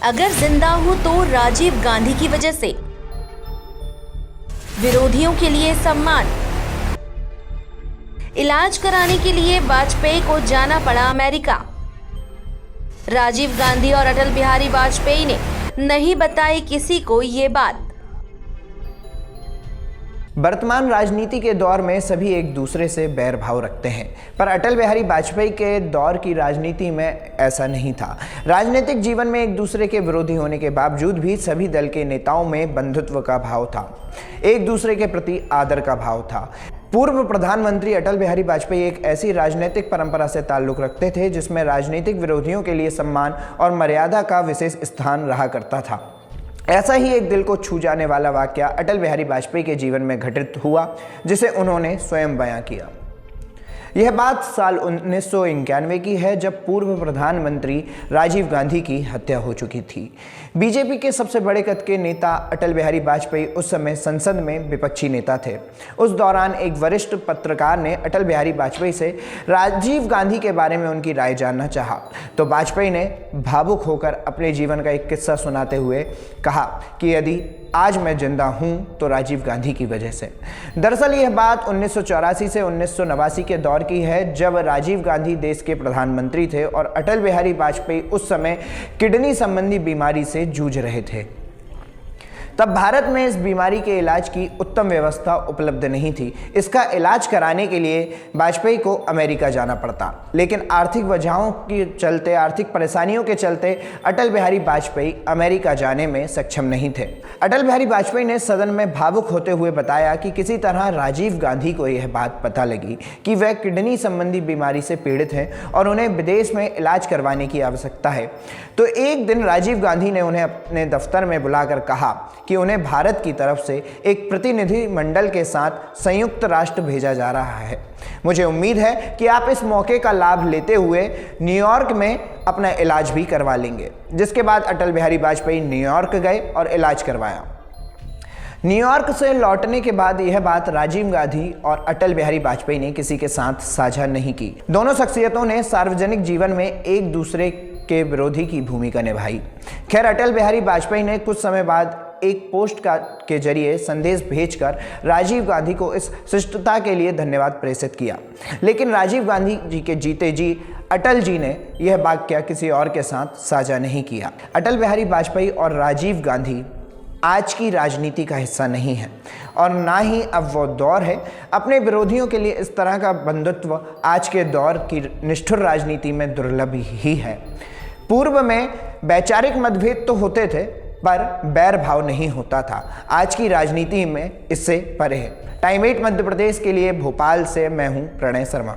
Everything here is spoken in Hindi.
अगर जिंदा हूं तो राजीव गांधी की वजह से। विरोधियों के लिए सम्मान। इलाज कराने के लिए वाजपेयी को जाना पड़ा अमेरिका। राजीव गांधी और अटल बिहारी वाजपेयी ने नहीं बताई किसी को ये बात। वर्तमान राजनीति के दौर में सभी एक दूसरे से बैर भाव रखते हैं, पर अटल बिहारी वाजपेयी के दौर की राजनीति में ऐसा नहीं था। राजनीतिक जीवन में एक दूसरे के विरोधी होने के बावजूद भी सभी दल के नेताओं में बंधुत्व का भाव था, एक दूसरे के प्रति आदर का भाव था। पूर्व प्रधानमंत्री अटल बिहारी वाजपेयी एक ऐसी राजनीतिक परंपरा से ताल्लुक रखते थे जिसमें राजनीतिक विरोधियों के लिए सम्मान और मर्यादा का विशेष स्थान रहा करता था। ऐसा ही एक दिल को छू जाने वाला वाकया अटल बिहारी वाजपेयी के जीवन में घटित हुआ, जिसे उन्होंने स्वयं बयां किया। यह बात साल 1991 की है, जब पूर्व प्रधानमंत्री राजीव गांधी की हत्या हो चुकी थी। बीजेपी के सबसे बड़े कद के नेता अटल बिहारी वाजपेयी उस समय संसद में विपक्षी नेता थे। उस दौरान एक वरिष्ठ पत्रकार ने अटल बिहारी वाजपेयी से राजीव गांधी के बारे में उनकी राय जानना चाहा, तो वाजपेयी ने भावुक होकर अपने जीवन का एक किस्सा सुनाते हुए कहा कि यदि आज मैं जिंदा हूं तो राजीव गांधी की वजह से। दरअसल यह बात 1984 से 1989 के दौर की है, जब राजीव गांधी देश के प्रधानमंत्री थे और अटल बिहारी वाजपेयी उस समय किडनी संबंधी बीमारी से जूझ रहे थे। तब भारत में इस बीमारी के इलाज की उत्तम व्यवस्था उपलब्ध नहीं थी। इसका इलाज कराने के लिए वाजपेयी को अमेरिका जाना पड़ता, लेकिन आर्थिक वजहों के चलते, आर्थिक परेशानियों के चलते अटल बिहारी वाजपेयी अमेरिका जाने में सक्षम नहीं थे। अटल बिहारी वाजपेयी ने सदन में भावुक होते हुए बताया कि किसी तरह राजीव गांधी को यह बात पता लगी कि वह किडनी संबंधी बीमारी से पीड़ित हैं और उन्हें विदेश में इलाज करवाने की आवश्यकता है। तो एक दिन राजीव गांधी ने उन्हें अपने दफ्तर में बुलाकर कहा कि उन्हें भारत की तरफ से एक प्रतिनिधि मंडल के साथ संयुक्त राष्ट्र भेजा जा रहा है। मुझे उम्मीद है कि आप इस मौके का लाभ लेते हुए न्यूयॉर्क में अपना इलाज भी करवा लेंगे। जिसके बाद अटल बिहारी वाजपेयी न्यूयॉर्क गए और इलाज करवाया। न्यूयॉर्क से लौटने के बाद यह बात राजीव गांधी और अटल बिहारी वाजपेयी ने किसी के साथ साझा नहीं की। दोनों शख्सियतों ने सार्वजनिक जीवन में एक दूसरे के विरोधी की भूमिका निभाई। खैर, अटल बिहारी वाजपेयी ने कुछ समय बाद एक पोस्ट के जरिए संदेश भेजकर राजीव गांधी को इस शिष्टता के लिए धन्यवाद प्रेषित किया, लेकिन राजीव गांधी जी के जीते जी अटल जी ने यह वाक्य किसी और के साथ साझा नहीं किया। अटल बिहारी वाजपेयी और राजीव गांधी आज की राजनीति का हिस्सा नहीं है और ना ही अब वो दौर है। अपने विरोधियों के लिए इस तरह का बंधुत्व आज के दौर की निष्ठुर राजनीति में दुर्लभ ही है। पूर्व में वैचारिक मतभेद तो होते थे, पर बैर भाव नहीं होता था। आज की राजनीति में इससे परे है। टाइम 8 मध्य प्रदेश के लिए भोपाल से मैं हूं प्रणय शर्मा।